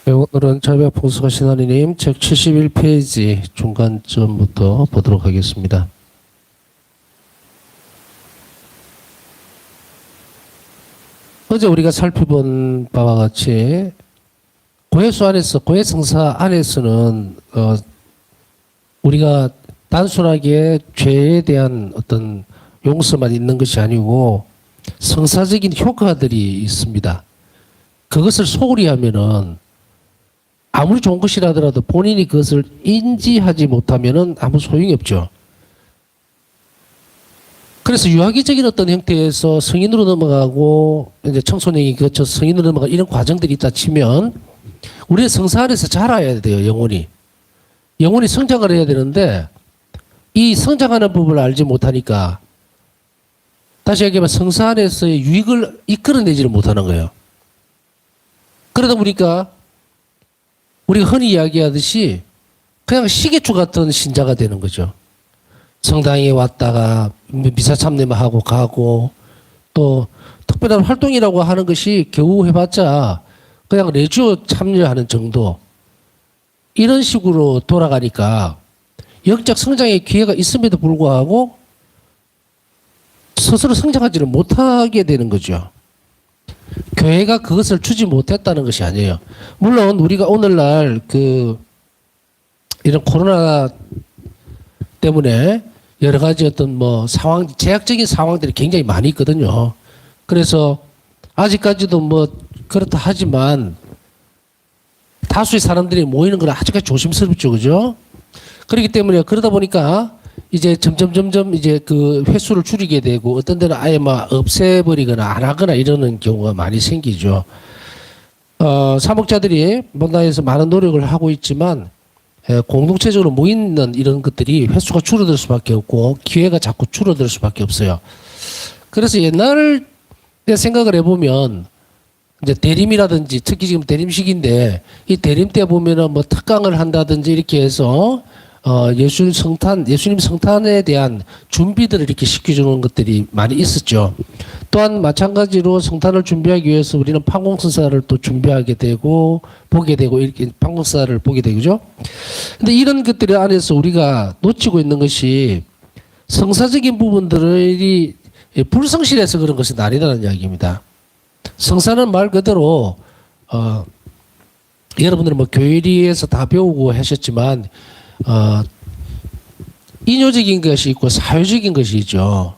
네, 오늘은 자유와 풍수가 신하리님 책 71페이지 중간쯤부터 보도록 하겠습니다. 어제 우리가 살펴본 바와 같이 고해수 안에서, 고해성사 안에서는 우리가 단순하게 죄에 대한 어떤 용서만 있는 것이 아니고 성사적인 효과들이 있습니다. 그것을 소홀히 하면은 아무리 좋은 것이라 하더라도 본인이 그것을 인지하지 못하면은 아무 소용이 없죠. 그래서 유아기적인 어떤 형태에서 성인으로 넘어가고 이제 청소년이 거쳐서 성인으로 넘어가 이런 과정들이 있다 치면 우리의 성사 안에서 자라야 돼요. 영혼이 성장을 해야 되는데 이 성장하는 법을 알지 못하니까 다시 얘기하면 성사 안에서의 유익을 이끌어내지를 못하는 거예요. 그러다 보니까 우리가 흔히 이야기하듯이 그냥 시계추 같은 신자가 되는 거죠. 성당에 왔다가 미사 참여만 하고 가고 또 특별한 활동이라고 하는 것이 겨우 해봤자 그냥 레지오 참여하는 정도 이런 식으로 돌아가니까 영적 성장의 기회가 있음에도 불구하고 스스로 성장하지를 못하게 되는 거죠. 교회가 그것을 주지 못했다는 것이 아니에요. 물론 우리가 오늘날 이런 코로나 때문에 여러 가지 어떤 제약적인 상황들이 굉장히 많이 있거든요. 그래서 아직까지도 그렇다 하지만 다수의 사람들이 모이는 건 아직까지 조심스럽죠. 그죠? 그렇기 때문에 그러다 보니까 이제 점점 이제 그 횟수를 줄이게 되고 어떤 데는 아예 없애버리거나 안 하거나 이러는 경우가 많이 생기죠. 사목자들이 본당에서 많은 노력을 하고 있지만 공동체적으로 모이는 이런 것들이 횟수가 줄어들 수밖에 없고 기회가 자꾸 줄어들 수밖에 없어요. 그래서 옛날 생각을 해보면 이제 대림이라든지 특히 지금 대림식인데 이 대림 때 보면은 특강을 한다든지 이렇게 해서 예수님 성탄에 대한 준비들을 이렇게 시켜주는 것들이 많이 있었죠. 또한 마찬가지로 성탄을 준비하기 위해서 우리는 판공성사를 또 준비하게 되고 보게 되고 이렇게 판공성사를 보게 되죠. 근데 이런 것들 안에서 우리가 놓치고 있는 것이 성사적인 부분들이 불성실해서 그런 것이 아니라는 이야기입니다. 성사는 말 그대로 여러분들은 교회리에서 다 배우고 하셨지만 인효적인 것이 있고 사유적인 것이 있죠.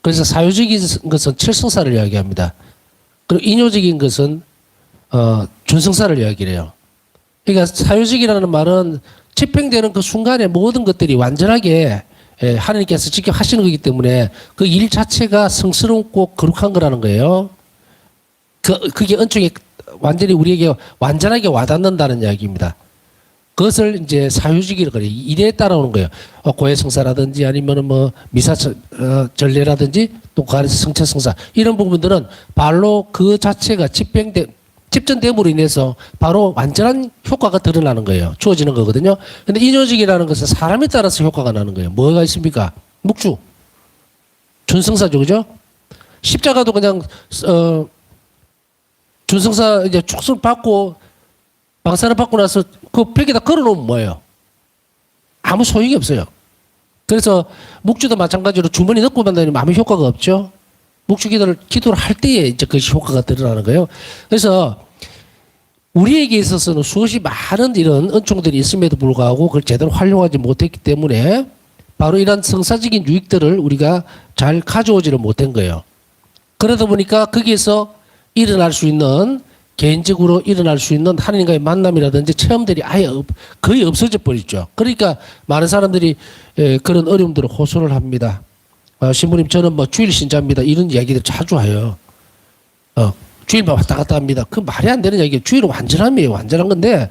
그래서 사유적인 것은 칠성사를 이야기합니다. 그리고 인효적인 것은 준성사를 이야기를 해요. 그러니까 사유적이라는 말은 집행되는 그 순간에 모든 것들이 완전하게 하나님께서 직접 하시는 거기 때문에 그 일 자체가 성스럽고 거룩한 거라는 거예요. 그게 은총에 완전히 우리에게 완전하게 와닿는다는 이야기입니다. 그것을 이제 사유직이라고 그래요. 일에 따라오는 거예요. 고해성사라든지 아니면은 미사 전례라든지 또 그 안에서 성체성사 이런 부분들은 바로 그 자체가 집전됨으로 인해서 바로 완전한 효과가 드러나는 거예요. 주어지는 거거든요. 근데 인효직이라는 것은 사람에 따라서 효과가 나는 거예요. 뭐가 있습니까? 묵주. 준성사죠. 그죠? 십자가도 그냥 준성사 이제 축성 받고 방사를 받고 나서 그 벽에다 걸어놓으면 뭐예요? 아무 소용이 없어요. 그래서 묵주도 마찬가지로 주머니 넣고 만다니면 아무 효과가 없죠. 묵주 기도를 할 때에 이제 그것이 효과가 드러나는 거예요. 그래서 우리에게 있어서는 수없이 많은 이런 은총들이 있음에도 불구하고 그걸 제대로 활용하지 못했기 때문에 바로 이런 성사적인 유익들을 우리가 잘 가져오지를 못한 거예요. 그러다 보니까 거기에서 일어날 수 있는 개인적으로 일어날 수 있는 하나님과의 만남이라든지 체험들이 거의 없어져 버리죠. 그러니까 많은 사람들이 그런 어려움들을 호소를 합니다. 신부님 저는 주일 신자입니다. 이런 이야기들 자주 해요. 주일만 왔다 갔다 합니다. 그 말이 안 되는 이야기예요. 주일은 완전함이에요. 완전한 건데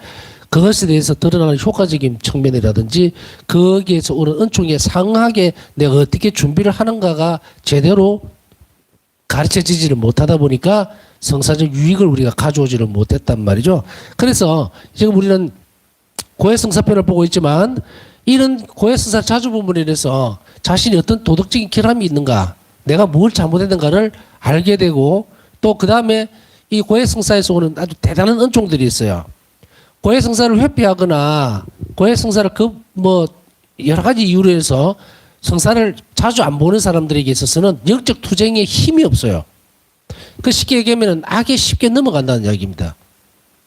그것에 대해서 드러나는 효과적인 측면이라든지 거기에서 오는 은총에 상하게 내가 어떻게 준비를 하는가가 제대로 가르쳐지지를 못하다 보니까 성사적 유익을 우리가 가져오지를 못했단 말이죠. 그래서 지금 우리는 고해성사편을 보고 있지만 이런 고해성사를 자주 본 분에 대해서 자신이 어떤 도덕적인 결함이 있는가, 내가 뭘 잘못했는가를 알게 되고 또 그 다음에 이 고해성사에서 오는 아주 대단한 은총들이 있어요. 고해성사를 회피하거나 고해성사를 뭐 여러 가지 이유로 해서 성사를 자주 안 보는 사람들에게 있어서는 영적 투쟁에 힘이 없어요. 그 쉽게 얘기하면 악에 쉽게 넘어간다는 이야기입니다.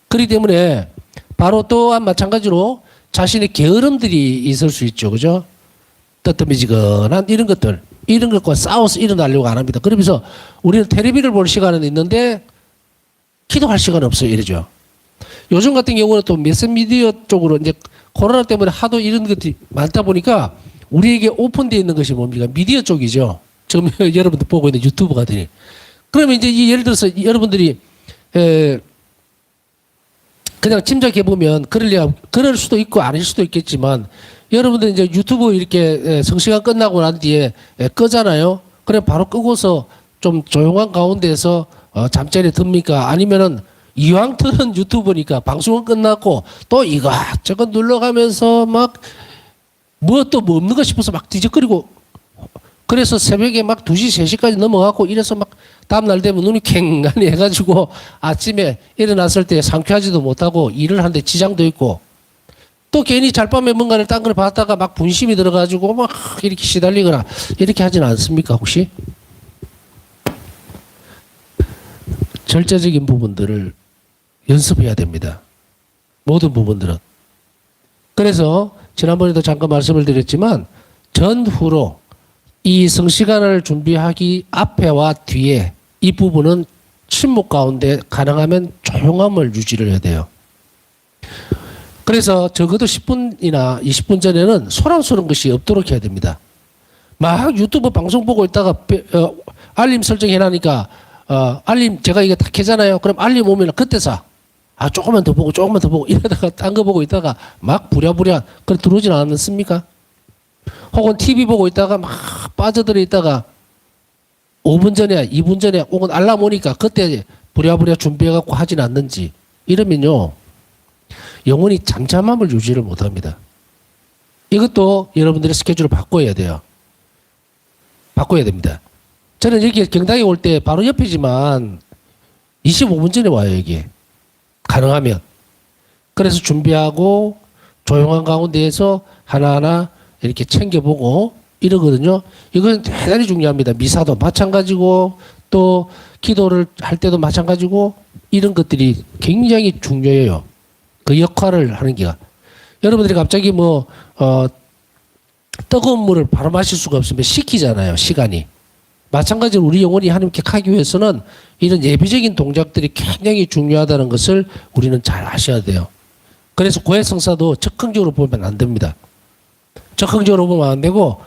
그렇기 때문에 바로 또한 마찬가지로 자신의 게으름들이 있을 수 있죠. 그죠? 뜨뜻미지근한 이런 것과 싸워서 일어나려고 안 합니다. 그러면서 우리는 텔레비를 볼 시간은 있는데 기도할 시간은 없어요. 이러죠. 요즘 같은 경우는 또 매스미디어 쪽으로 이제 코로나 때문에 하도 이런 것들이 많다 보니까 우리에게 오픈되어 있는 것이 뭡니까? 미디어 쪽이죠. 지금 여러분들 보고 있는 유튜브 같으니. 그러면 이제 예를 들어서 여러분들이 그냥 짐작해 보면 그럴 수도 있고 아닐 수도 있겠지만 여러분들 이제 유튜브 이렇게 성시간 끝나고 난 뒤에 끄잖아요. 그래 바로 끄고서 좀 조용한 가운데서 잠자리에 듭니까? 아니면은 이왕 트는 유튜브니까 방송은 끝났고 또 이것저것 눌러가면서 막 뭐 또 뭐 없는 거 싶어서 막 뒤적거리고 그래서 새벽에 막 2시, 3시까지 넘어가고 이래서 막 다음날 되면 눈이 캥간히 해가지고 아침에 일어났을 때 상쾌하지도 못하고 일을 하는데 지장도 있고 또 괜히 잘밤에 뭔가를 딴 걸 봤다가 막 분심이 들어가지고 막 이렇게 시달리거나 이렇게 하진 않습니까 혹시? 절제적인 부분들을 연습해야 됩니다. 모든 부분들은. 그래서 지난번에도 잠깐 말씀을 드렸지만 전후로 이 성시간을 준비하기 앞에와 뒤에 이 부분은 침묵 가운데 가능하면 조용함을 유지를 해야 돼요. 그래서 적어도 10분이나 20분 전에는 소란 쏘는 것이 없도록 해야 됩니다. 막 유튜브 방송 보고 있다가 알림 설정해놔니까 알림 제가 이게 다 켜잖아요. 그럼 알림 오면 그때서 조금만 더 보고 이러다가 딴 거 보고 있다가 막 부랴부랴 그래 들어오진 않았습니까? 혹은 TV 보고 있다가 막 빠져들어 있다가 5분 전에 2분 전에 혹은 알람 오니까 그때 부랴부랴 준비해갖고 하진 않는지 이러면요 영원히 잠잠함을 유지를 못합니다. 이것도 여러분들의 스케줄을 바꿔야 돼요. 바꿔야 됩니다. 저는 여기 경당에 올 때 바로 옆이지만 25분 전에 와요 여기 가능하면. 그래서 준비하고 조용한 가운데에서 하나하나 이렇게 챙겨보고 이러거든요. 이건 대단히 중요합니다. 미사도 마찬가지고 또 기도를 할 때도 마찬가지고 이런 것들이 굉장히 중요해요. 그 역할을 하는 게가. 여러분들이 갑자기 뜨거운 물을 바로 마실 수가 없으면 식히잖아요. 시간이. 마찬가지로 우리 영혼이 하나님께 가기 위해서는 이런 예비적인 동작들이 굉장히 중요하다는 것을 우리는 잘 아셔야 돼요. 그래서 고해성사도 적극적으로 보면 안 됩니다. 적극적으로 보면 안 되고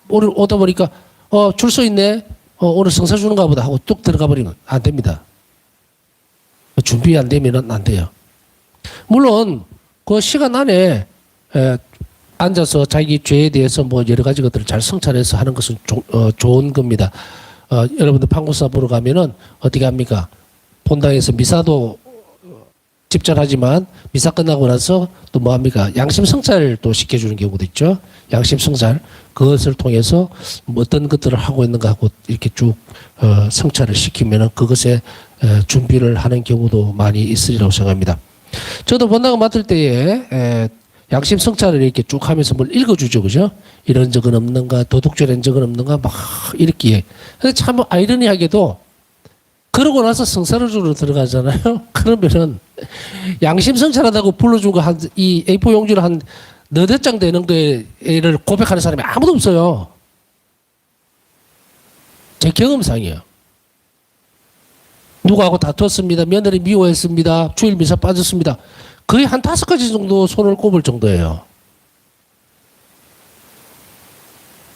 오늘 오다 보니까 줄 서 있네 오늘 성사 주는가 보다 하고 뚝 들어가 버리면 안 됩니다. 준비 안 되면 안 돼요. 물론 그 시간 안에 앉아서 자기 죄에 대해서 뭐 여러 가지 것들을 잘 성찰해서 하는 것은 좋은 겁니다. 여러분들 판교사 보러 가면은 어떻게 합니까? 본당에서 미사도 집전하지만 미사 끝나고 나서 또 뭐 합니까? 양심 성찰을 또 시켜주는 경우도 있죠. 양심 성찰 그것을 통해서 뭐 어떤 것들을 하고 있는가 하고 이렇게 쭉 성찰을 시키면은 그것에 준비를 하는 경우도 많이 있으리라고 생각합니다. 저도 본당을 맡을 때에 양심 성찰을 이렇게 쭉 하면서 뭘 읽어주죠, 그죠? 이런 적은 없는가, 도둑질한 적은 없는가, 막 이렇게. 근데 참 아이러니하게도 그러고 나서 성사로로 들어가잖아요. 그러면은 양심 성찰하다고 불러준 거 이 A4 용지로 한 너댓 장 되는 거를 고백하는 사람이 아무도 없어요. 제 경험상이에요. 누구하고 다투었습니다. 며느리 미워했습니다. 주일 미사 빠졌습니다. 거의 한 5가지 정도 손을 꼽을 정도예요.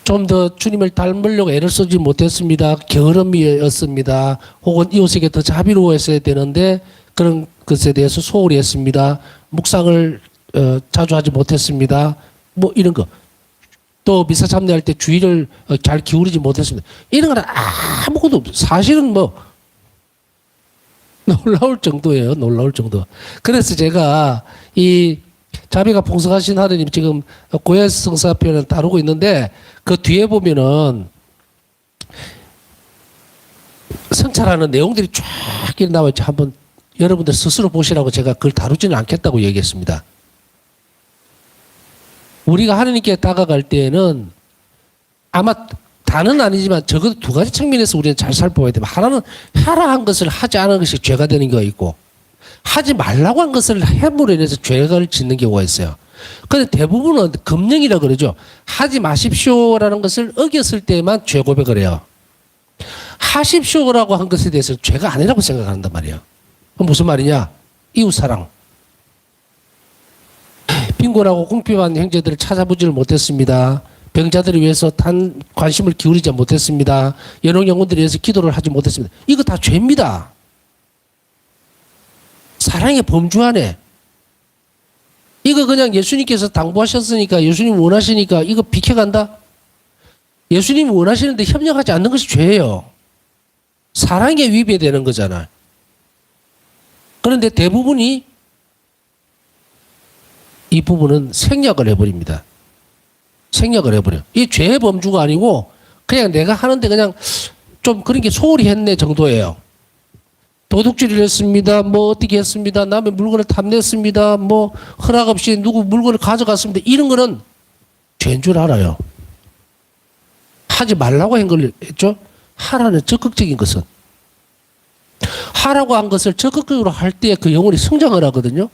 좀 더 주님을 닮으려고 애를 쓰지 못했습니다. 게으름이었습니다. 혹은 이웃에게 더 자비로워했어야 되는데 그런 것에 대해서 소홀히 했습니다. 묵상을 자주 하지 못했습니다. 뭐 이런 거. 또 미사 참여할 때 주의를 잘 기울이지 못했습니다. 이런 건 아무것도 없어요. 사실은 뭐 놀라울 정도예요. 놀라울 정도. 그래서 제가 이 자비가 풍성하신 하느님 지금 고해성사 표현을 다루고 있는데 그 뒤에 보면은 성찰하는 내용들이 쫙 나와 있죠. 한번 여러분들 스스로 보시라고 제가 그걸 다루지는 않겠다고 얘기했습니다. 우리가 하나님께 다가갈 때에는 아마 다는 아니지만 적어도 두 가지 측면에서 우리는 잘 살펴봐야 됩니다. 하나는 하라 한 것을 하지 않은 것이 죄가 되는 경우가 있고, 하지 말라고 한 것을 함으로 인해서 죄를 짓는 경우가 있어요. 그런데 대부분은 금령이라 그러죠. 하지 마십시오라는 것을 어겼을 때만 죄 고백을 해요. 하십시오라고 한 것에 대해서 죄가 아니라고 생각한단 말이에요. 그럼 무슨 말이냐? 이웃사랑. 빈곤하고 궁핍한 형제들을 찾아보지를 못했습니다. 병자들을 위해서 관심을 기울이지 못했습니다. 연옥 영혼들을 위해서 기도를 하지 못했습니다. 이거 다 죄입니다. 사랑의 범주 안에. 이거 그냥 예수님께서 당부하셨으니까, 예수님 원하시니까 이거 비켜간다? 예수님이 원하시는데 협력하지 않는 것이 죄예요. 사랑에 위배되는 거잖아요. 그런데 대부분이 이 부분은 생략을 해버립니다. 생략을 해버려요. 이 죄의 범주가 아니고 그냥 내가 하는데 그냥 좀 그런 게 소홀히 했네 정도예요. 도둑질을 했습니다. 뭐 어떻게 했습니다. 남의 물건을 탐냈습니다. 뭐 허락 없이 누구 물건을 가져갔습니다. 이런 거는 죄인 줄 알아요. 하지 말라고 한 걸 했죠. 하라는 적극적인 것은. 하라고 한 것을 적극적으로 할 때 그 영혼이 성장을 하거든요.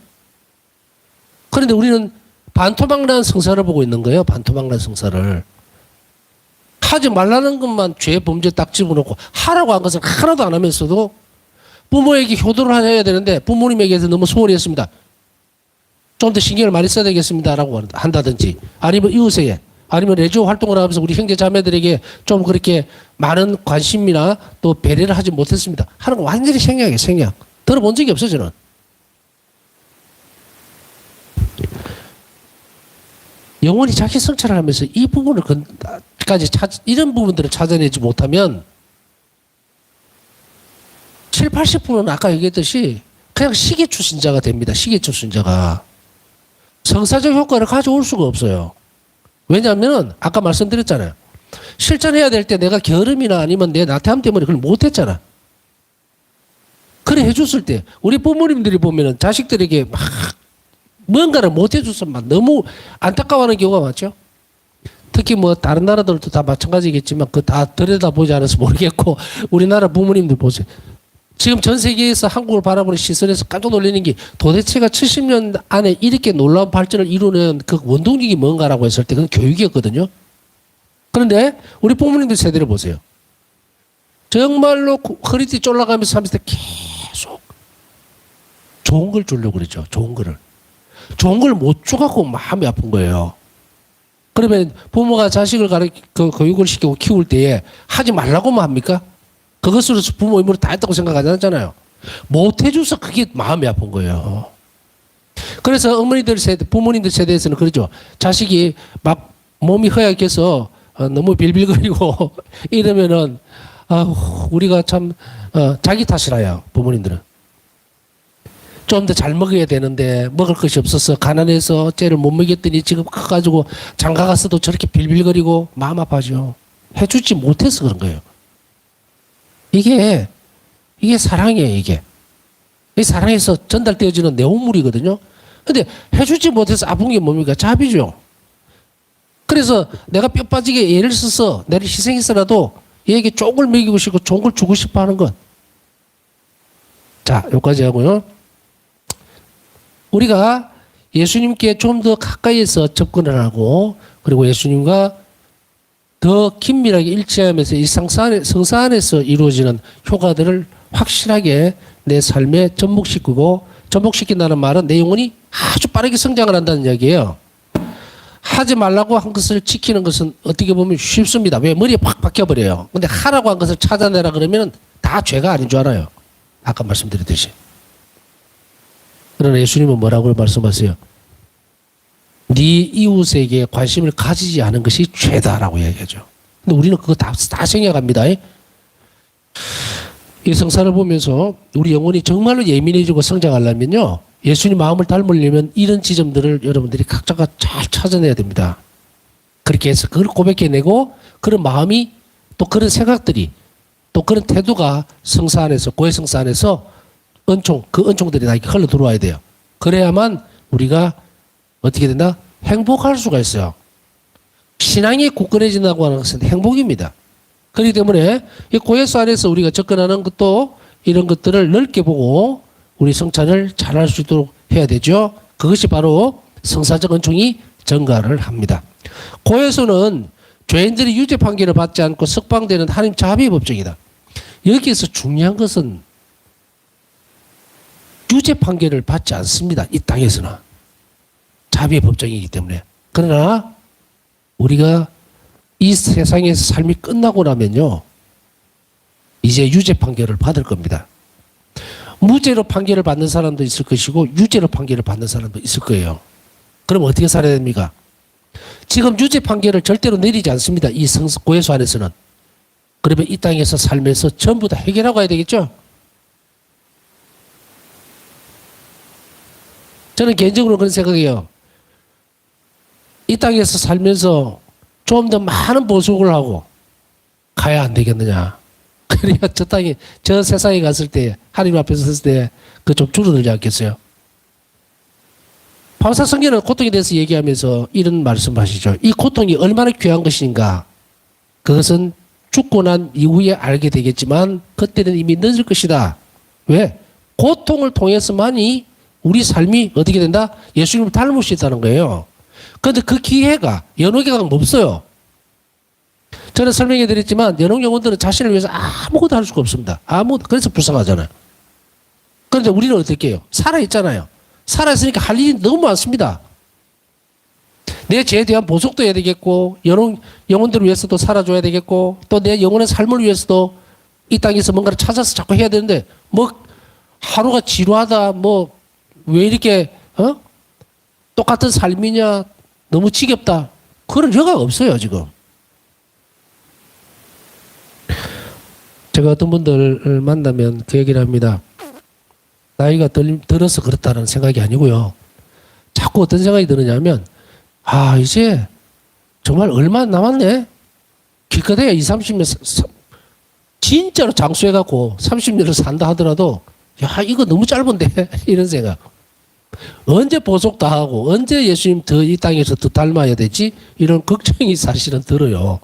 그런데 우리는 반토막난 성사를 보고 있는 거예요. 반토막난 성사를. 하지 말라는 것만 죄 범죄 딱 집어넣고 하라고 한 것을 하나도 안 하면서도 부모에게 효도를 해야 되는데 부모님에게서 너무 소홀히 했습니다. 좀 더 신경을 많이 써야 되겠습니다라고 한다든지, 아니면 이웃에게, 아니면 레지오 활동을 하면서 우리 형제 자매들에게 좀 그렇게 많은 관심이나 또 배려를 하지 못했습니다. 하는 거 완전히 생략이에요. 생략. 들어본 적이 없어요. 저는. 영원히 자기 성찰을 하면서 이 부분을 이런 부분들을 찾아내지 못하면 7, 80%는 아까 얘기했듯이 그냥 시계 추신자가 됩니다. 시계 추신자가. 성사적 효과를 가져올 수가 없어요. 왜냐하면 아까 말씀드렸잖아요. 실천해야 될 때 내가 게으름이나 아니면 내 나태함 때문에 그걸 못했잖아. 그래 해줬을 때 우리 부모님들이 보면은 자식들에게 막 뭔가를 못해줘서 막 너무 안타까워하는 경우가 많죠. 특히 뭐 다른 나라들도 다 마찬가지겠지만 그 다 들여다보지 않아서 모르겠고 우리나라 부모님들 보세요. 지금 전 세계에서 한국을 바라보는 시선에서 깜짝 놀라는 게 도대체가 70년 안에 이렇게 놀라운 발전을 이루는 그 원동력이 뭔가라고 했을 때 그건 교육이었거든요. 그런데 우리 부모님들 세대를 보세요. 정말로 허리띠 쫄라가면서 하면서 계속 좋은 걸 주려고 그러죠. 좋은 거를. 좋은 걸 못 줘갖고 마음이 아픈 거예요. 그러면 부모가 자식을 교육을 시키고 키울 때에 하지 말라고만 합니까? 그것으로 부모 의무를 다 했다고 생각하지 않잖아요. 못 해줘서 그게 마음이 아픈 거예요. 그래서 어머니들 세대, 부모님들 세대에서는 그러죠. 자식이 막 몸이 허약해서 너무 빌빌거리고 이러면은 우리가 참 자기 탓이라요. 부모님들은. 좀 더 잘 먹어야 되는데 먹을 것이 없어서 가난해서 쟤를 못 먹였더니 지금 커가지고 장가 갔어도 저렇게 빌빌거리고 마음 아파죠. 해주지 못해서 그런 거예요. 이게 사랑이에요. 이게 사랑에서 전달되어지는 내용물이거든요. 근데 해주지 못해서 아픈 게 뭡니까? 자비죠. 그래서 내가 뼈 빠지게 애를 써서 내를 희생해서라도 얘에게 좋은 걸 먹이고 싶고 좋은 걸 주고 싶어 하는 것. 자, 여기까지 하고요. 우리가 예수님께 좀 더 가까이에서 접근을 하고 그리고 예수님과 더 긴밀하게 일치하면서 이 성사 안에서 이루어지는 효과들을 확실하게 내 삶에 접목시킨다는 말은 내 영혼이 아주 빠르게 성장을 한다는 이야기예요. 하지 말라고 한 것을 지키는 것은 어떻게 보면 쉽습니다. 왜? 머리에 팍 박혀버려요. 근데 하라고 한 것을 찾아내라 그러면 다 죄가 아닌 줄 알아요. 아까 말씀드렸듯이. 그러나 예수님은 뭐라고 말씀하세요? 네 이웃에게 관심을 가지지 않은 것이 죄다라고 얘기하죠. 근데 우리는 그거 다 생략합니다. 이 성사를 보면서 우리 영혼이 정말로 예민해지고 성장하려면요. 예수님 마음을 닮으려면 이런 지점들을 여러분들이 각자가 잘 찾아내야 됩니다. 그렇게 해서 그걸 고백해내고 그런 마음이 또 그런 생각들이 또 그런 태도가 성사 안에서 고해 성사 안에서 은총, 그 은총들이 다 이렇게 흘러 들어와야 돼요. 그래야만 우리가 어떻게 된다? 행복할 수가 있어요. 신앙이 굳건해진다고 하는 것은 행복입니다. 그렇기 때문에 이 고해수 안에서 우리가 접근하는 것도 이런 것들을 넓게 보고 우리 성찬을 잘할 수 있도록 해야 되죠. 그것이 바로 성사적 은총이 전가를 합니다. 고해수는 죄인들이 유죄 판결을 받지 않고 석방되는 하나님 자비의 법정이다. 여기에서 중요한 것은 유죄 판결을 받지 않습니다. 이 땅에서는. 자비의 법정이기 때문에. 그러나 우리가 이 세상에서 삶이 끝나고 나면요. 이제 유죄 판결을 받을 겁니다. 무죄로 판결을 받는 사람도 있을 것이고 유죄로 판결을 받는 사람도 있을 거예요. 그럼 어떻게 살아야 됩니까? 지금 유죄 판결을 절대로 내리지 않습니다. 이 고해수 안에서는. 그러면 이 땅에서 살면서 전부 다 해결하고 가야 되겠죠? 저는 개인적으로 그런 생각이에요. 이 땅에서 살면서 좀 더 많은 보석을 하고 가야 안 되겠느냐. 그러니까 저 땅에, 저 세상에 갔을 때, 하나님 앞에서 섰을 때, 그 좀 줄어들지 않겠어요? 바울사 성경은 고통에 대해서 얘기하면서 이런 말씀 하시죠. 이 고통이 얼마나 귀한 것인가. 그것은 죽고 난 이후에 알게 되겠지만, 그때는 이미 늦을 것이다. 왜? 고통을 통해서만이 우리 삶이 어떻게 된다? 예수님을 닮을 수 있다는 거예요. 그런데 그 기회가, 연옥기가 없어요. 저는 설명해 드렸지만, 연옥 영혼들은 자신을 위해서 아무것도 할 수가 없습니다. 그래서 불쌍하잖아요. 그런데 우리는 어떻게 해요? 살아있잖아요. 살아있으니까 할 일이 너무 많습니다. 내 죄에 대한 보속도 해야 되겠고, 영혼들을 위해서도 살아줘야 되겠고, 또 내 영혼의 삶을 위해서도 이 땅에서 뭔가를 찾아서 자꾸 해야 되는데, 뭐, 하루가 지루하다, 뭐, 왜 이렇게, 똑같은 삶이냐, 너무 지겹다. 그런 여가가 없어요, 지금. 제가 어떤 분들을 만나면 그 얘기를 합니다. 나이가 들어서 그렇다는 생각이 아니고요. 자꾸 어떤 생각이 드느냐면, 이제 정말 얼마 남았네? 기껏해야 20, 30년, 진짜로 장수해갖고 30년을 산다 하더라도, 야, 이거 너무 짧은데? 이런 생각. 언제 보석 다 하고, 언제 예수님 이 땅에서 더 닮아야 되지? 이런 걱정이 사실은 들어요.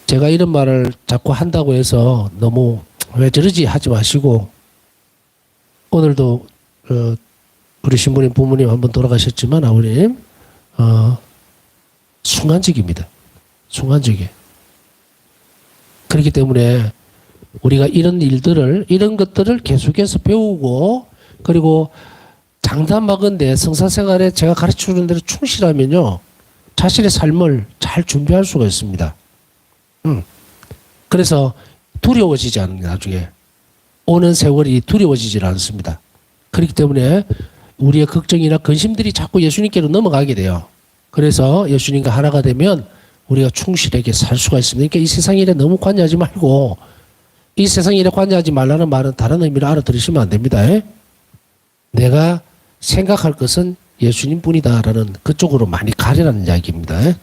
제가 이런 말을 자꾸 한다고 해서 너무 왜 저러지 하지 마시고, 오늘도 우리 신부님 부모님 한번 돌아가셨지만 아버님 순간적입니다. 순간적이에요. 그렇기 때문에 우리가 이런 것들을 계속해서 배우고, 그리고 장담하건대 성사생활에 제가 가르쳐주는 대로 충실하면요, 자신의 삶을 잘 준비할 수가 있습니다. 그래서 두려워지지 않습니다. 나중에 오는 세월이 두려워지질 않습니다. 그렇기 때문에 우리의 걱정이나 근심들이 자꾸 예수님께로 넘어가게 돼요. 그래서 예수님과 하나가 되면 우리가 충실하게 살 수가 있습니다. 그러니까 이 세상 일에 너무 관여하지 말고, 이 세상 일에 관여하지 말라는 말은 다른 의미로 알아들으시면 안 됩니다. 내가 생각할 것은 예수님 뿐이다라는 그쪽으로 많이 가려라는 이야기입니다.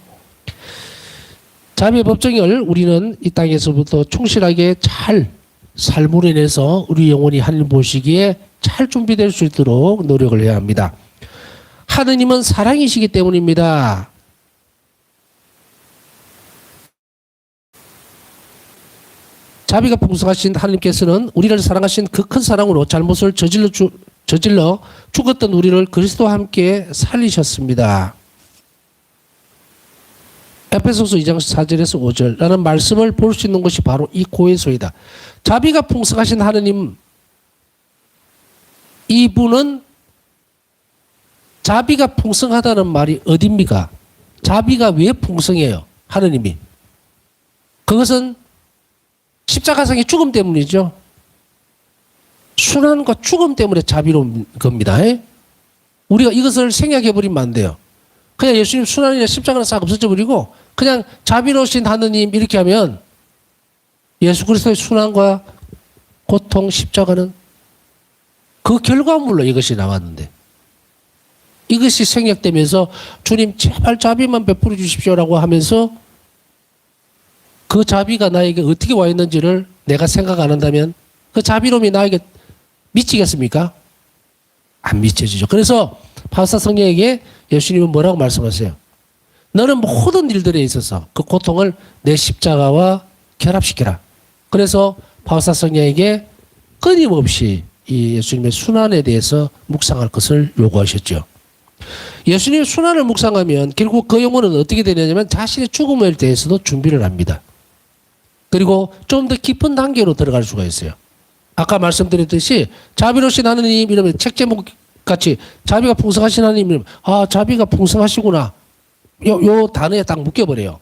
자비의 법정을 우리는 이 땅에서부터 충실하게 잘 삶으로 인해서 우리 영혼이 하나님 보시기에 잘 준비될 수 있도록 노력을 해야 합니다. 하느님은 사랑이시기 때문입니다. 자비가 풍성하신 하나님께서는 우리를 사랑하신 그 큰 사랑으로 잘못을 저질러 죽었던 우리를 그리스도와 함께 살리셨습니다. 에베소서 2장 4절에서 5절라는 말씀을 볼 수 있는 것이 바로 이 고해소이다. 자비가 풍성하신 하느님, 이분은 자비가 풍성하다는 말이 어딥니까? 자비가 왜 풍성해요? 하느님이. 그것은 십자가상의 죽음 때문이죠. 순환과 죽음 때문에 자비로운 겁니다. 우리가 이것을 생각해버리면 안 돼요. 그냥 예수님 순환이나 십자가는 싹 없어져 버리고 그냥 자비로우신 하느님 이렇게 하면 예수 그리스도의 순환과 고통, 십자가는 그 결과물로 이것이 나왔는데, 이것이 생략되면서 주님 제발 자비만 베풀어 주십시오라고 하면서 그 자비가 나에게 어떻게 와 있는지를 내가 생각 안 한다면 그 자비로움이 나에게 미치겠습니까? 안 미쳐지죠. 그래서 바우사 성령에게 예수님은 뭐라고 말씀하세요? 너는 모든 일들에 있어서 그 고통을 내 십자가와 결합시켜라. 그래서 바우사 성령에게 끊임없이 이 예수님의 순환에 대해서 묵상할 것을 요구하셨죠. 예수님의 순환을 묵상하면 결국 그 영혼은 어떻게 되냐면 자신의 죽음에 대해서도 준비를 합니다. 그리고 좀 더 깊은 단계로 들어갈 수가 있어요. 아까 말씀드렸듯이 자비로우신 하나님 이러면 책 제목 같이 자비가 풍성하신 하나님 이러면 아 자비가 풍성하시구나. 요 단어에 딱 묶여버려요.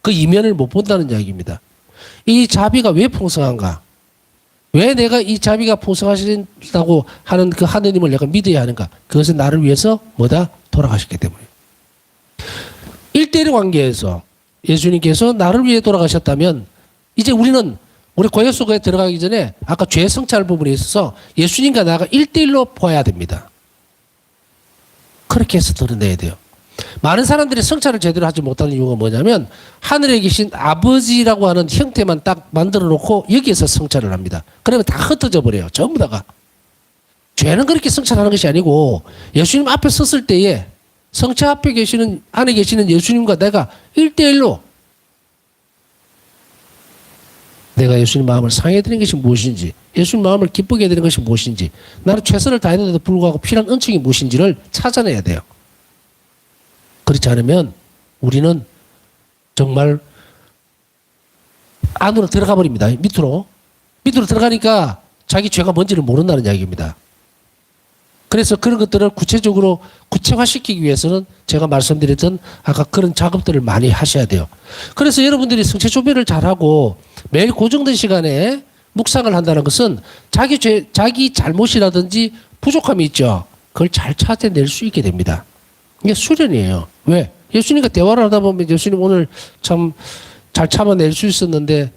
그 이면을 못 본다는 이야기입니다. 이 자비가 왜 풍성한가? 왜 내가 이 자비가 풍성하신다고 하는 그 하느님을 내가 믿어야 하는가? 그것은 나를 위해서 뭐다? 돌아가셨기 때문에. 1대1 관계에서 예수님께서 나를 위해 돌아가셨다면 이제 우리는 우리 고해 속에 들어가기 전에 아까 죄 성찰 부분에 있어서 예수님과 나가 1대1로 보아야 됩니다. 그렇게 해서 드러내야 돼요. 많은 사람들이 성찰을 제대로 하지 못하는 이유가 뭐냐면 하늘에 계신 아버지라고 하는 형태만 딱 만들어 놓고 여기에서 성찰을 합니다. 그러면 다 흩어져 버려요. 전부 다가. 죄는 그렇게 성찰하는 것이 아니고 예수님 앞에 섰을 때에 성체 앞에 계시는 안에 계시는 예수님과 내가 1대1로 내가 예수님 마음을 상해드리는 것이 무엇인지 예수님 마음을 기쁘게 해드리는 것이 무엇인지 나는 최선을 다했는데도 불구하고 필요한 은총이 무엇인지를 찾아내야 돼요. 그렇지 않으면 우리는 정말 안으로 들어가 버립니다. 밑으로 들어가니까 자기 죄가 뭔지를 모른다는 이야기입니다. 그래서 그런 것들을 구체적으로 구체화시키기 위해서는 제가 말씀드렸던 아까 그런 작업들을 많이 하셔야 돼요. 그래서 여러분들이 성체 조별을 잘하고 매일 고정된 시간에 묵상을 한다는 것은 자기 죄, 자기 잘못이라든지 부족함이 있죠. 그걸 잘 찾아낼 수 있게 됩니다. 이게 수련이에요. 왜? 예수님과 대화를 하다 보면 예수님 오늘 참 잘 참아낼 수 있었는데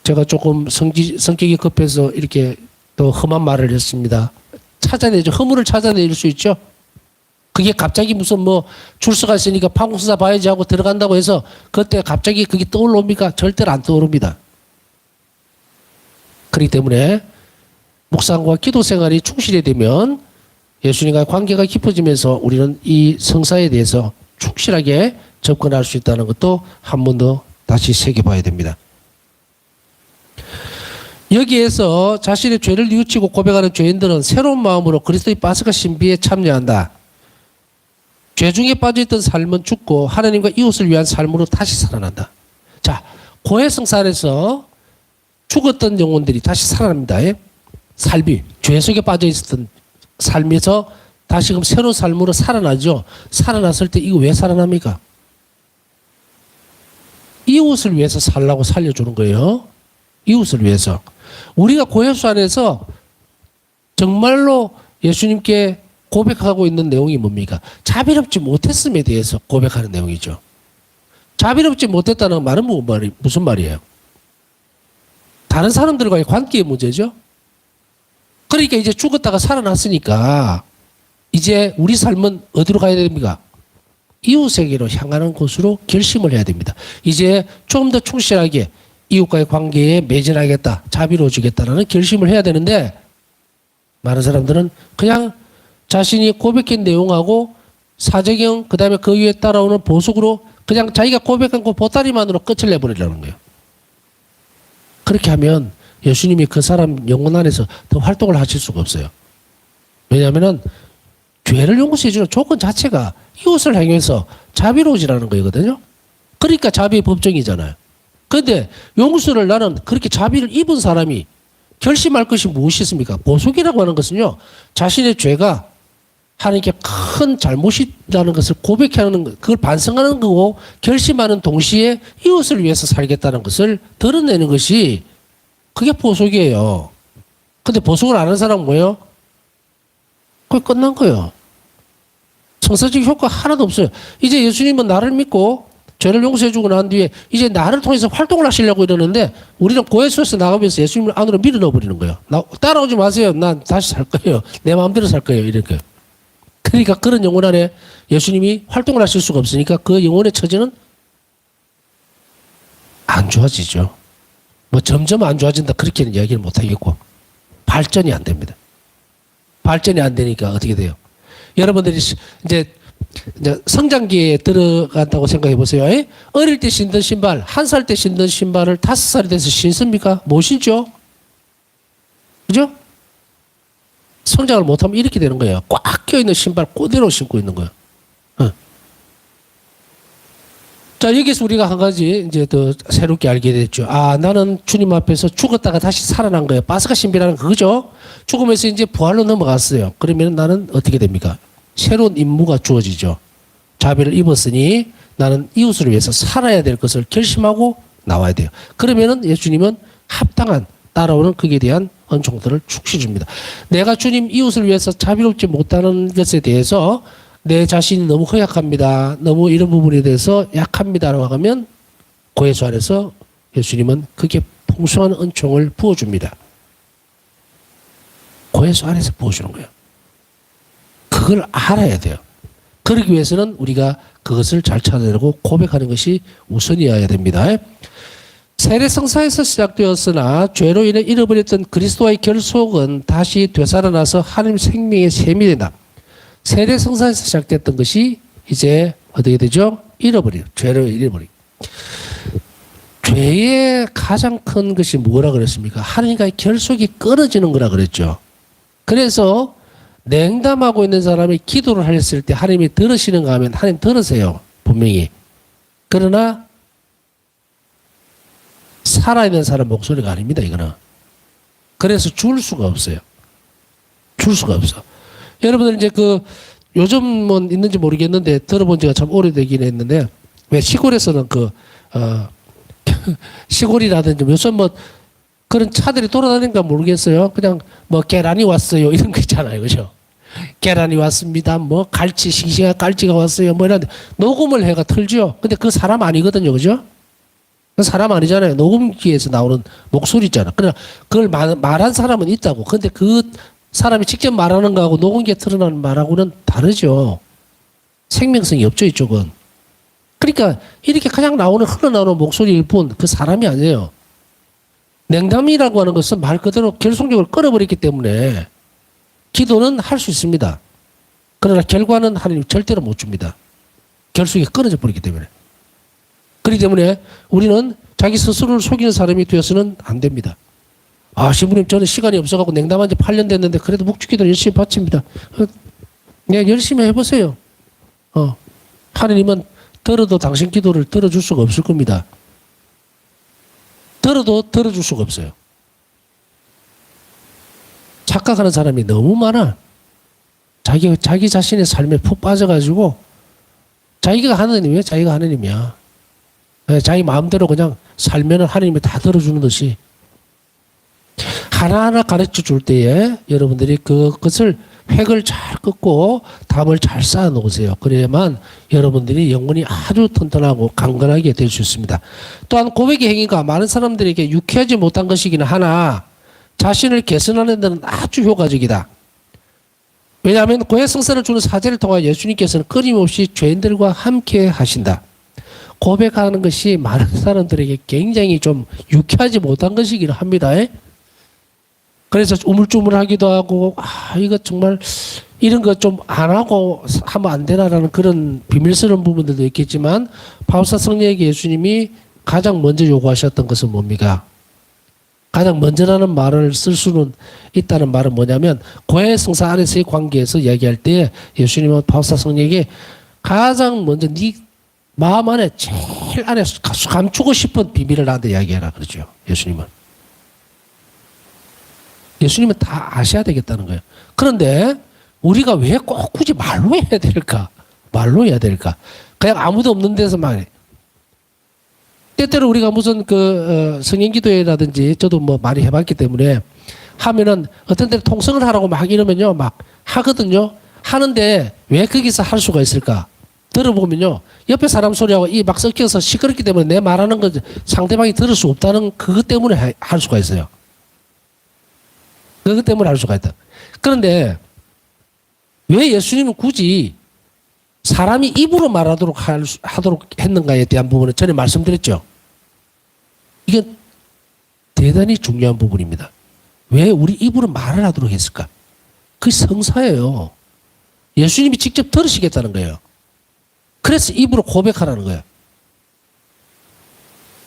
제가 조금 성격이 급해서 이렇게 또 험한 말을 했습니다. 찾아내죠. 허물을 찾아낼 수 있죠. 그게 갑자기 무슨 뭐 출소가 있으니까 판공수사 봐야지 하고 들어간다고 해서 그때 갑자기 그게 떠올라옵니까? 절대로 안 떠오릅니다. 그렇기 때문에 묵상과 기도 생활이 충실히 되면 예수님과의 관계가 깊어지면서 우리는 이 성사에 대해서 충실하게 접근할 수 있다는 것도 한 번 더 다시 새겨봐야 됩니다. 여기에서 자신의 죄를 뉘우치고 고백하는 죄인들은 새로운 마음으로 그리스도의 파스카 신비에 참여한다. 죄 중에 빠져있던 삶은 죽고 하나님과 이웃을 위한 삶으로 다시 살아난다. 자, 고해성산에서 죽었던 영혼들이 다시 살아납니다. 삶이 죄 속에 빠져있었던 삶에서 다시금 새로운 삶으로 살아나죠. 살아났을 때 이거 왜 살아납니까? 이웃을 위해서 살라고 살려주는 거예요. 이웃을 위해서. 우리가 고해수 안에서 정말로 예수님께 고백하고 있는 내용이 뭡니까? 자비롭지 못했음에 대해서 고백하는 내용이죠. 자비롭지 못했다는 말은 무슨 말이에요? 다른 사람들과의 관계의 문제죠. 그러니까 이제 죽었다가 살아났으니까 이제 우리 삶은 어디로 가야 됩니까? 이웃에게로 향하는 곳으로 결심을 해야 됩니다. 이제 좀 더 충실하게 이웃과의 관계에 매진하겠다, 자비로워지겠다라는 결심을 해야 되는데 많은 사람들은 그냥 자신이 고백한 내용하고 사제경 그다음에 그 위에 따라오는 보석으로 그냥 자기가 고백한 그 보따리만으로 끝을 내버리려는 거예요. 그렇게 하면 예수님이 그 사람 영혼 안에서 더 활동을 하실 수가 없어요. 왜냐하면 죄를 용서해 주는 조건 자체가 이웃을 향해서 자비로워지라는 거거든요. 그러니까 자비의 법정이잖아요. 그런데 용서를 나는 그렇게 자비를 입은 사람이 결심할 것이 무엇이 있습니까? 보속이라고 하는 것은요. 자신의 죄가 하나님께 큰 잘못이라는 것을 고백하는 것, 그걸 반성하는 거고 결심하는 동시에 이웃을 위해서 살겠다는 것을 드러내는 것이 그게 보속이에요. 근데 보속을 안 하는 사람은 뭐예요? 그게 끝난 거예요. 성사적 효과 하나도 없어요. 이제 예수님은 나를 믿고 죄를 용서해주고 난 뒤에 이제 나를 통해서 활동을 하시려고 이러는데 우리는 고해수에서 나가면서 예수님을 안으로 밀어 넣어버리는 거예요. 따라오지 마세요. 난 다시 살 거예요. 내 마음대로 살 거예요. 이렇게. 그러니까 그런 영혼 안에 예수님이 활동을 하실 수가 없으니까 그 영혼의 처지는 안 좋아지죠. 뭐 점점 안 좋아진다 그렇게는 이야기를 못 하겠고 발전이 안 됩니다. 발전이 안 되니까 어떻게 돼요? 여러분들이 이제 성장기에 들어간다고 생각해 보세요. 어릴 때 신던 신발, 1살 때 신던 신발을 5살이 돼서 신습니까? 못 신죠? 그죠? 성장을 못하면 이렇게 되는 거예요. 꽉 껴있는 신발 그대로 신고 있는 거예요. 자, 여기서 우리가 한 가지 이제 더 새롭게 알게 됐죠. 아, 나는 주님 앞에서 죽었다가 다시 살아난 거예요. 파스가 신비라는 그거죠. 죽으면서 이제 부활로 넘어갔어요. 그러면 나는 어떻게 됩니까? 새로운 임무가 주어지죠. 자비를 입었으니 나는 이웃을 위해서 살아야 될 것을 결심하고 나와야 돼요. 그러면은 예수님은 합당한 따라오는 그에 대한 은총들을 축시 줍니다. 내가 주님 이웃을 위해서 자비롭지 못하는 것에 대해서 내 자신이 너무 허약합니다. 너무 이런 부분에 대해서 약합니다라고 하면 그 예수 안에서 예수님은 그게 풍성한 은총을 부어줍니다. 그 예수 안에서 부어주는 거예요. 그걸 알아야 돼요. 그러기 위해서는 우리가 그것을 잘 찾아내고 고백하는 것이 우선이어야 됩니다. 세례성사에서 시작되었으나 죄로 인해 잃어버렸던 그리스도와의 결속은 다시 되살아나서 하나님 생명의 셈이 된다. 세례성사에서 시작됐던 것이 이제 어떻게 되죠? 잃어버려요. 죄로 잃어버려요. 죄의 가장 큰 것이 뭐라 그랬습니까? 하나님과의 결속이 끊어지는 거라 그랬죠. 그래서 냉담하고 있는 사람이 기도를 하였을 때 하나님이 들으시는가 하면 하나님 들으세요. 분명히. 그러나 살아있는 사람 목소리가 아닙니다. 이거는. 그래서 줄 수가 없어요. 줄 수가 없어. 여러분들 이제 요즘은 있는지 모르겠는데 들어본 지가 참 오래되긴 했는데 왜 시골에서는 시골이라든지 요즘 뭐 그런 차들이 돌아다니는가 모르겠어요. 그냥 뭐 계란이 왔어요. 이런 거 있잖아요. 그죠? 계란이 왔습니다. 뭐 갈치, 싱싱한 갈치가 왔어요. 뭐 이런 녹음을 해가 틀죠. 근데 그 사람 아니거든요. 그죠? 그 사람 아니잖아요. 녹음기에서 나오는 목소리 있잖아. 그러나 그걸 말한 사람은 있다고. 근데 그 사람이 직접 말하는 거하고 녹음기에 틀어나는 말하고는 다르죠. 생명성이 없죠. 이쪽은. 그러니까 이렇게 그냥 흘러나오는 목소리일 뿐 그 사람이 아니에요. 냉담이라고 하는 것은 말 그대로 결속력을 끊어버렸기 때문에 기도는 할 수 있습니다. 그러나 결과는 하나님 절대로 못 줍니다. 결속이 끊어져 버렸기 때문에. 그렇기 때문에 우리는 자기 스스로를 속이는 사람이 되어서는 안 됩니다. 아, 신부님 저는 시간이 없어가지고 냉담한 지 8년 됐는데 그래도 묵주기도 열심히 바칩니다. 네, 열심히 해보세요. 하나님은 들어도 당신 기도를 들어줄 수가 없을 겁니다. 들어도 들어줄 수가 없어요. 착각하는 사람이 너무 많아. 자기 자신의 삶에 푹 빠져가지고 자기가 하나님이야. 자기가 하나님이야. 자기 마음대로 그냥 살면 하나님이 다 들어주는 듯이 하나하나 가르쳐 줄 때에 여러분들이 그것을 획을 잘 긋고 담을 잘 쌓아 놓으세요. 그래야만 여러분들이 영혼이 아주 튼튼하고 강건하게 될 수 있습니다. 또한 고백의 행위가 많은 사람들에게 유쾌하지 못한 것이기는 하나 자신을 개선하는 데는 아주 효과적이다. 왜냐하면 고해 성사를 주는 사제를 통하여 예수님께서는 끊임없이 죄인들과 함께 하신다. 고백하는 것이 많은 사람들에게 굉장히 좀 유쾌하지 못한 것이기는 합니다. 그래서 우물쭈물하기도 하고 이거 정말 이런 거 좀 안 하고 하면 안 되나라는 그런 비밀스러운 부분들도 있겠지만 바울사 성령에게 예수님이 가장 먼저 요구하셨던 것은 뭡니까? 가장 먼저라는 말을 쓸 수는 있다는 말은 뭐냐면 고해 성사 안에서의 관계에서 이야기할 때 예수님은 바울사 성령에게 가장 먼저 네 마음 안에 제일 안에 감추고 싶은 비밀을 나한테 이야기해라 그러죠. 예수님은 다 아셔야 되겠다는 거예요. 그런데 우리가 왜 꼭 굳이 말로 해야 될까? 말로 해야 될까? 그냥 아무도 없는 데서 말해. 때때로 우리가 무슨 성행기도회라든지 저도 뭐 많이 해봤기 때문에 하면은 어떤 데는 통성을 하라고 막 이러면요 막 하거든요. 하는데 왜 거기서 할 수가 있을까? 들어보면요 옆에 사람 소리하고 이 막 섞여서 시끄럽기 때문에 내 말하는 거 상대방이 들을 수 없다는 그것 때문에 할 수가 있어요. 그것 때문에 할 수가 있다. 그런데 왜 예수님은 굳이 사람이 입으로 말하도록 하도록 했는가에 대한 부분은 전에 말씀드렸죠. 이게 대단히 중요한 부분입니다. 왜 우리 입으로 말을 하도록 했을까? 그게 성사예요. 예수님이 직접 들으시겠다는 거예요. 그래서 입으로 고백하라는 거예요.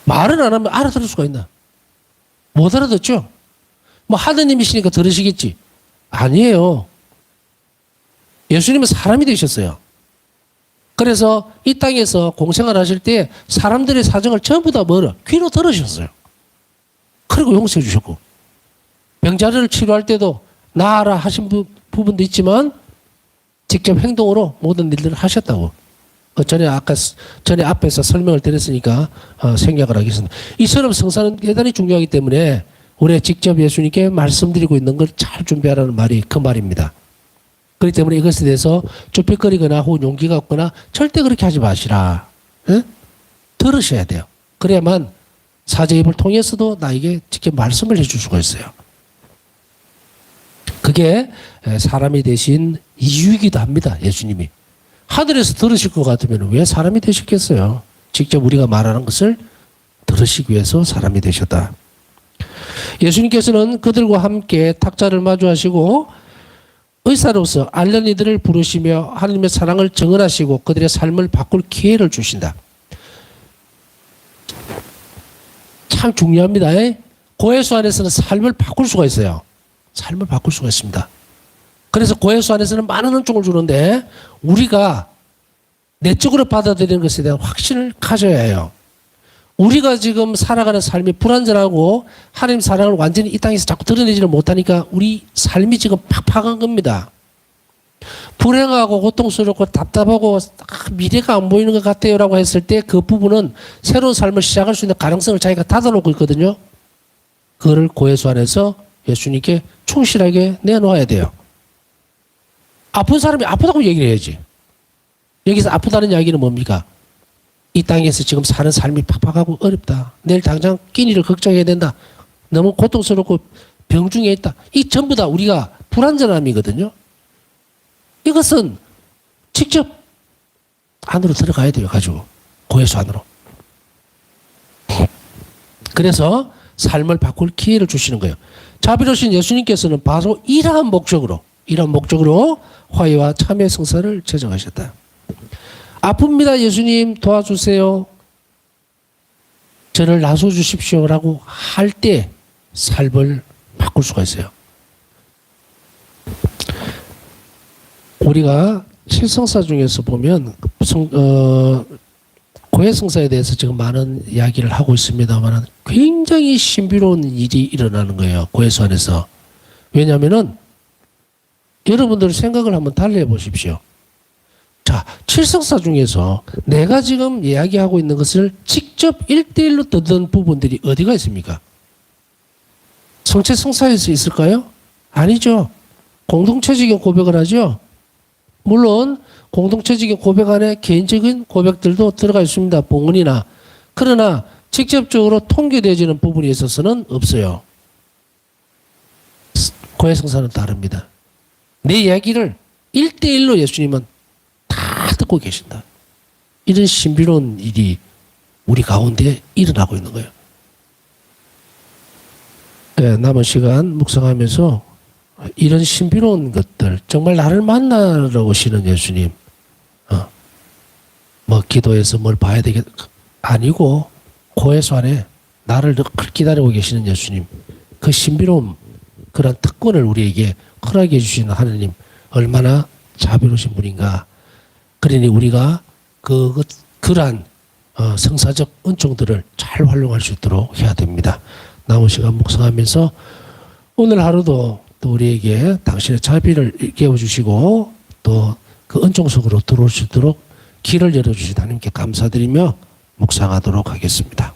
말을 안 하면 알아들을 수가 있나? 못 알아듣죠? 뭐 하느님이시니까 들으시겠지. 아니에요. 예수님은 사람이 되셨어요. 그래서 이 땅에서 공생을 하실 때 사람들의 사정을 전부 다 뭐라 귀로 들으셨어요. 그리고 용서해 주셨고, 병자를 치료할 때도 나아라 하신 부분도 있지만 직접 행동으로 모든 일들을 하셨다고. 전에 앞에서 설명을 드렸으니까 생략을 하겠습니다. 이처럼 성사는 대단히 중요하기 때문에 우리 직접 예수님께 말씀드리고 있는 걸 잘 준비하라는 말이 그 말입니다. 그렇기 때문에 이것에 대해서 쭈뼛거리거나 혹은 용기가 없거나 절대 그렇게 하지 마시라. 응? 들으셔야 돼요. 그래야만 사제 입을 통해서도 나에게 직접 말씀을 해줄 수가 있어요. 그게 사람이 되신 이유이기도 합니다. 예수님이. 하늘에서 들으실 것 같으면 왜 사람이 되셨겠어요? 직접 우리가 말하는 것을 들으시기 위해서 사람이 되셨다. 예수님께서는 그들과 함께 탁자를 마주하시고 의사로서 앓는 이들을 부르시며 하나님의 사랑을 증언하시고 그들의 삶을 바꿀 기회를 주신다. 참 중요합니다. 고해수 안에서는 삶을 바꿀 수가 있어요. 삶을 바꿀 수가 있습니다. 그래서 고해수 안에서는 많은 은총을 주는데 우리가 내적으로 받아들이는 것에 대한 확신을 가져야 해요. 우리가 지금 살아가는 삶이 불완전하고 하나님 사랑을 완전히 이 땅에서 자꾸 드러내지를 못하니까 우리 삶이 지금 팍팍한 겁니다. 불행하고 고통스럽고 답답하고 미래가 안 보이는 것 같아요 라고 했을 때 그 부분은 새로운 삶을 시작할 수 있는 가능성을 자기가 닫아놓고 있거든요. 그거를 고해수 안에서 예수님께 충실하게 내놓아야 돼요. 아픈 사람이 아프다고 얘기를 해야지. 여기서 아프다는 이야기는 뭡니까? 이 땅에서 지금 사는 삶이 팍팍하고 어렵다. 내일 당장 끼니를 걱정해야 된다. 너무 고통스럽고 병중에 있다. 이 전부 다 우리가 불완전함이거든요. 이것은 직접 안으로 들어가야 돼요. 가지고 고해수 안으로. 그래서 삶을 바꿀 기회를 주시는 거예요. 자비로우신 예수님께서는 바로 이러한 목적으로 화해와 참회 성사를 제정하셨다. 아픕니다. 예수님 도와주세요. 저를 나서 주십시오라고 할 때 삶을 바꿀 수가 있어요. 우리가 칠성사 중에서 보면 고해성사에 대해서 지금 많은 이야기를 하고 있습니다만 굉장히 신비로운 일이 일어나는 거예요. 고해수 안에서. 왜냐하면은 여러분들 생각을 한번 달리 해보십시오. 자, 칠성사 중에서 내가 지금 이야기하고 있는 것을 직접 1대1로 듣는 부분들이 어디가 있습니까? 성체성사에서 있을까요? 아니죠. 공동체적인 고백을 하죠. 물론 공동체적인 고백 안에 개인적인 고백들도 들어가 있습니다. 봉헌이나. 그러나 직접적으로 통계되어지는 부분에 있어서는 없어요. 고해성사는 다릅니다. 내 이야기를 1대1로 예수님은 다 듣고 계신다. 이런 신비로운 일이 우리 가운데 일어나고 있는 거예요. 네, 남은 시간 묵상하면서 이런 신비로운 것들, 정말 나를 만나러 오시는 예수님, 뭐 기도해서 뭘 봐야 되겠 아니고 고해수 안에 나를 늘 기다리고 계시는 예수님, 그 신비로운 그런 특권을 우리에게 허락해 주시는 하느님 얼마나 자비로우신 분인가. 그러니 우리가 그러한 성사적 은총들을 잘 활용할 수 있도록 해야 됩니다. 남은 시간 묵상하면서 오늘 하루도 또 우리에게 당신의 자비를 깨워주시고 또 그 은총 속으로 들어올 수 있도록 길을 열어주신 하나님께 감사드리며 묵상하도록 하겠습니다.